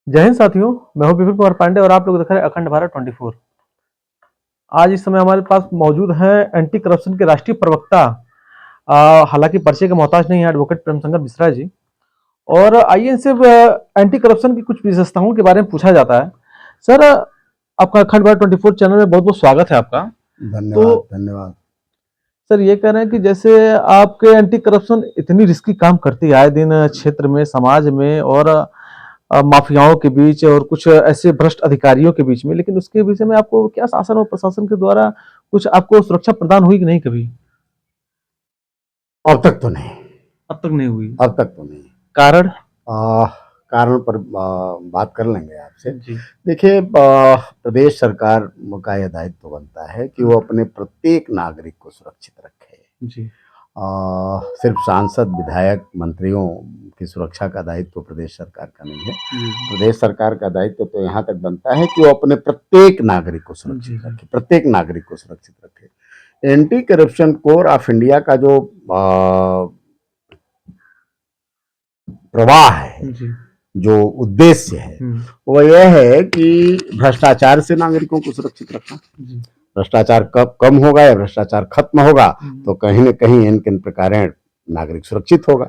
जय हिंद साथियों। मैं हूं विपिन कुमार पांडे और आप लोग देख रहे हैं अखंड भारत 24। आज इस समय हमारे पास मौजूद है एंटी करप्शन के राष्ट्रीय प्रवक्ता, हालांकि परिचय के मोहताज नहीं है, एडवोकेट प्रेमशंकर मिश्रा जी। और आइए इनसे एंटी करप्शन की कुछ विशेषताओं के बारे में पूछा जाता है। सर, आपका अखंड भारत 24 चैनल में बहुत बहुत स्वागत है आपका। धन्यवाद। तो धन्यवाद। सर, ये कह रहे हैं कि जैसे आपके एंटी करप्शन इतनी रिस्की काम करती है आए दिन क्षेत्र में, समाज में, और माफियाओं के बीच और कुछ ऐसे भ्रष्ट अधिकारियों के बीच में, लेकिन उसके विषय में आपको क्या शासन और प्रशासन के द्वारा कुछ आपको सुरक्षा प्रदान हुई कि नहीं कभी? अब तक तो नहीं। अब तक नहीं हुई। अब तक तो नहीं। कारण? कारण पर बात कर लेंगे आपसे। जी देखिए, प्रदेश सरकार का यह दायित्व बनता है कि वो अपने प्रत्येक नागरिक को सुरक्षित रखे। जी सिर्फ सांसद, विधायक, मंत्रियों की सुरक्षा का दायित्व प्रदेश सरकार का नहीं है। जी प्रदेश सरकार का दायित्व तो यहाँ तक बनता है कि वो अपने प्रत्येक नागरिक को जी सुरक्षित जी रखे, प्रत्येक नागरिक को सुरक्षित रखे। Anti corruption core of India का जो प्रवाह है, जी जो उद्देश्य है, वो यह है कि भ्रष्टाचार से नागरिकों को सुरक्षित रखना। जी भ्रष्टाचार कब कम होगा या भ्रष्टाचार खत्म होगा, तो कहीं न कहीं इन किन प्रकार नागरिक सुरक्षित होगा।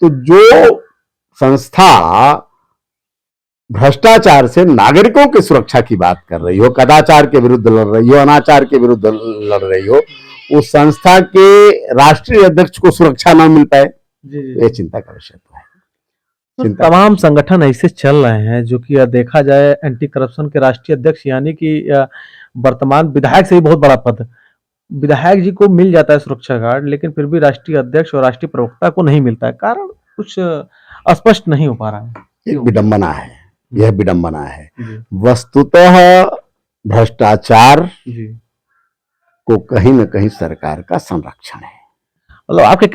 तो जो संस्था भ्रष्टाचार से नागरिकों की सुरक्षा की बात कर रही हो, कदाचार के विरुद्ध लड़ रही हो, अनाचार के विरुद्ध लड़ रही हो, उस संस्था के राष्ट्रीय अध्यक्ष को सुरक्षा ना मिल पाए, ये चिंता का विषय तो है। तो तमाम संगठन ऐसे चल रहे हैं जो कि देखा जाए एंटी करप्शन के राष्ट्रीय अध्यक्ष, यानी कि वर्तमान विधायक से ही बहुत बड़ा पद, विधायक जी को मिल जाता है सुरक्षा गार्ड, लेकिन फिर भी राष्ट्रीय अध्यक्ष और राष्ट्रीय प्रवक्ता को नहीं मिलता है। कारण कुछ स्पष्ट नहीं हो पा रहा है। एक विडंबना है, यह विडंबना है। वस्तुतः भ्रष्टाचार को कहीं न कहीं सरकार का संरक्षण है। मतलब आपके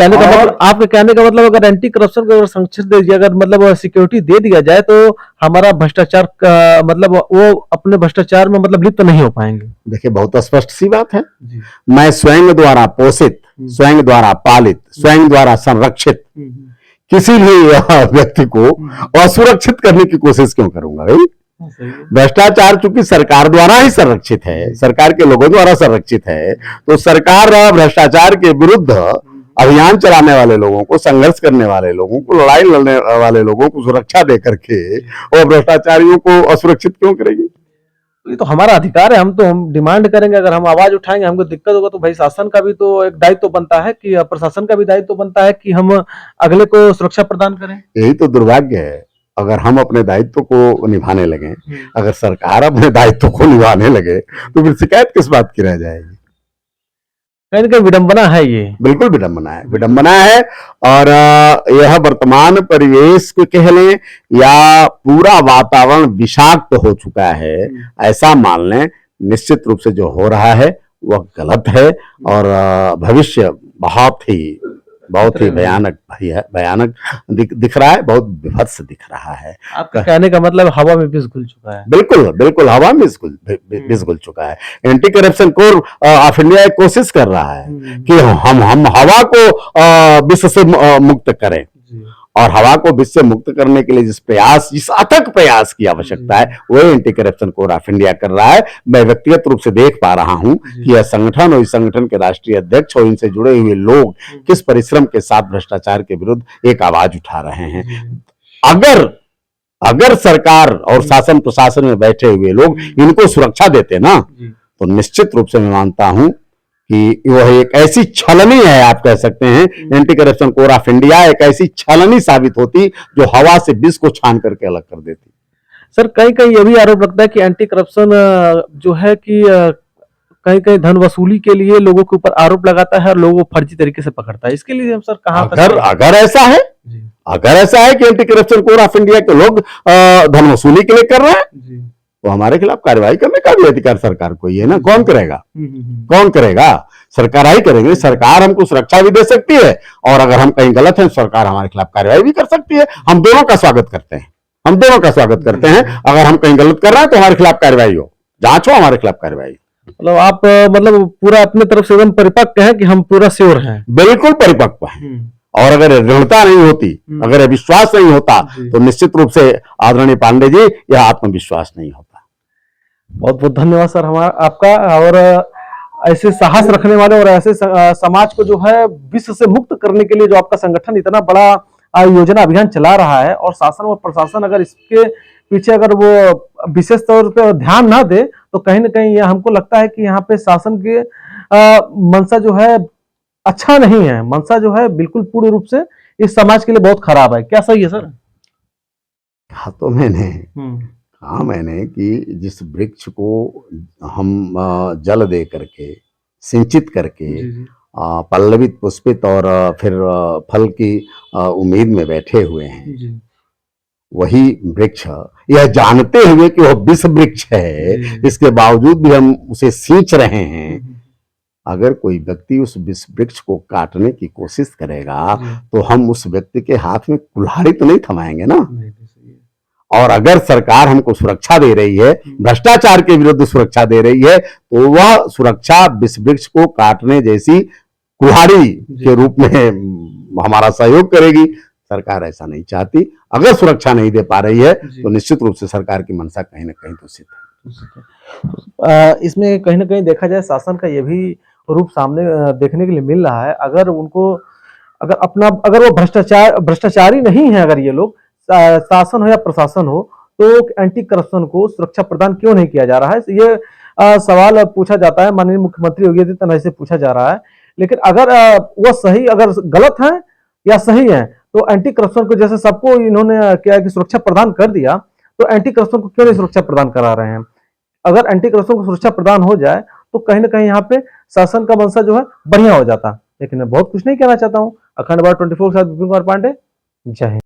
कहने का मतलब अगर एंटी करप्शन को संरक्षण दे दिया, अगर मतलब सिक्योरिटी दे दिया जाए, तो हमारा भ्रष्टाचार का मतलब वो अपने भ्रष्टाचार में मतलब लिप्त नहीं हो पाएंगे। देखिए, बहुत स्पष्ट सी बात है। मैं स्वयं द्वारा पोषित, स्वयं द्वारा पालित, स्वयं द्वारा संरक्षित किसी भी व्यक्ति को असुरक्षित करने की कोशिश क्यों करूंगा भाई? भ्रष्टाचार चूंकि सरकार द्वारा ही संरक्षित है, सरकार के लोगों द्वारा संरक्षित है, तो सरकार भ्रष्टाचार के विरुद्ध अभियान चलाने वाले लोगों को, संघर्ष करने वाले लोगों को, लड़ाई लड़ने वाले लोगों को सुरक्षा दे करके और भ्रष्टाचारियों को असुरक्षित क्यों करेगी? ये तो हमारा अधिकार है, हम डिमांड करेंगे। अगर हम आवाज उठाएंगे, हमको दिक्कत होगा, तो भाई शासन का भी तो एक दायित्व बनता है, कि प्रशासन का भी दायित्व बनता है कि हम अगले को सुरक्षा प्रदान करें। यही तो दुर्भाग्य है। अगर हम अपने दायित्व को निभाने लगे, अगर सरकार अपने दायित्व को निभाने लगे, तो फिर शिकायत किस बात की रह जाएगी? कहीं ना कहीं विडंबना है ये। बिल्कुल विडंबना है, विडंबना है। और यह वर्तमान परिवेश को कह लें या पूरा वातावरण विषाक्त हो चुका है, ऐसा मान लें। निश्चित रूप से जो हो रहा है वह गलत है और भविष्य बहुत ही भयानक दिख रहा है, बहुत विभत्स दिख रहा है। आपका कहने का मतलब हवा में विष घुल चुका है। बिल्कुल बिल्कुल, हवा में विष घुल चुका है। Anti corruption core of India एक कोशिश कर रहा है कि हम हवा को विष से मुक्त करें, और हवा को विष से मुक्त करने के लिए जिस अथक प्रयास की आवश्यकता है, वो anti corruption core of India कर रहा है। मैं व्यक्तिगत रूप से देख पा रहा हूं कि यह संगठन और इस संगठन के राष्ट्रीय अध्यक्ष और इनसे जुड़े हुए लोग किस परिश्रम के साथ भ्रष्टाचार के विरुद्ध एक आवाज उठा रहे हैं। अगर सरकार और शासन प्रशासन में बैठे हुए लोग इनको सुरक्षा देते ना, तो निश्चित रूप से मैं मानता हूं कि वह एक ऐसी छलनी है, आप कह सकते हैं, anti corruption core of India एक ऐसी छलनी साबित होती जो हवा से विष को छान करके अलग कर देती। सर, कहीं कहीं यह भी आरोप लगता है कि एंटी करप्शन जो है कि कहीं कहीं धन वसूली के लिए लोगों के ऊपर आरोप लगाता है और लोगों को फर्जी तरीके से पकड़ता है। इसके लिए हम सर कहां अगर ऐसा है कि anti corruption core of India के लोग धन वसूली के लिए कर रहे हैं, तो हमारे खिलाफ कार्रवाई करने का भी अधिकार सरकार को ही है ना। कौन करेगा? सरकार ही करेंगे। सरकार हमको सुरक्षा भी दे सकती है, और अगर हम कहीं गलत हैं, सरकार हमारे खिलाफ कार्रवाई भी कर सकती है। हम दोनों का स्वागत करते हैं। अगर हम कहीं गलत कर रहे हैं तो हमारे खिलाफ कार्रवाई हो, जांच हो, हमारे खिलाफ कार्रवाई। मतलब आप मतलब पूरा अपने तरफ से एकदम परिपक्व हैं कि हम पूरा श्योर हैं? बिल्कुल परिपक्व हैं। और अगर दृढ़ता नहीं होती, अगर ये विश्वास नहीं होता, तो निश्चित रूप से आदरणीय पांडे जी यह आत्मविश्वास नहीं होता। बहुत बहुत धन्यवाद सर हमारा आपका। और ऐसे साहस रखने वाले और ऐसे समाज को जो है विश्व से मुक्त करने के लिए जो आपका संगठन इतना बड़ा योजना अभियान चला रहा है, और शासन और प्रशासन अगर इसके पीछे अगर वो विशेष तौर पे ध्यान ना दे, तो कहीं ना कहीं यह हमको लगता है कि यहाँ पे शासन के मंशा जो है अच्छा नहीं है। मंशा जो है बिल्कुल पूर्ण रूप से इस समाज के लिए बहुत खराब है। क्या सही है सर? कहा तो मैंने कि जिस वृक्ष को हम जल दे करके सिंचित करके पल्लवित पुष्पित और फिर फल की उम्मीद में बैठे हुए हैं, वही वृक्ष यह जानते हुए कि वह विष वृक्ष है, इसके बावजूद भी हम उसे सींच रहे हैं। अगर कोई व्यक्ति उस विष वृक्ष को काटने की कोशिश करेगा, तो हम उस व्यक्ति के हाथ में कुल्हाड़ी तो नहीं थमाएंगे ना। और अगर सरकार हमको सुरक्षा दे रही है, भ्रष्टाचार के विरुद्ध सुरक्षा दे रही है, तो वह सुरक्षा विष वृक्ष को काटने जैसी कुल्हाड़ी के रूप में हमारा सहयोग करेगी। सरकार ऐसा नहीं चाहती। अगर सुरक्षा नहीं दे पा रही है, तो निश्चित रूप से सरकार की मंशा कहीं ना कहीं दूषित है। इसमें कहीं ना कहीं देखा जाए शासन का यह भी रूप सामने देखने के लिए मिल रहा है। अगर वो भ्रष्टाचारी नहीं है, अगर ये लोग शासन हो या प्रशासन हो, तो एंटी करप्शन को सुरक्षा प्रदान क्यों नहीं किया जा रहा है, ये सवाल पूछा जाता है। माननीय मुख्यमंत्री योगी आदित्यनाथ से पूछा जा रहा है। लेकिन अगर वह सही, अगर गलत है या सही है, तो एंटी करप्शन को जैसे सबको इन्होंने क्या कि सुरक्षा प्रदान कर दिया, तो एंटी करप्शन को क्यों नहीं सुरक्षा प्रदान करा रहे हैं? अगर एंटी करप्शन को सुरक्षा प्रदान हो जाए, तो कहीं ना कहीं यहाँ पे शासन का मंशा जो है बढ़िया हो जाता। लेकिन मैं बहुत कुछ नहीं कहना चाहता हूँ। अखंड भारत 24 के साथ विपिन कुमार पांडे, जय हिंद।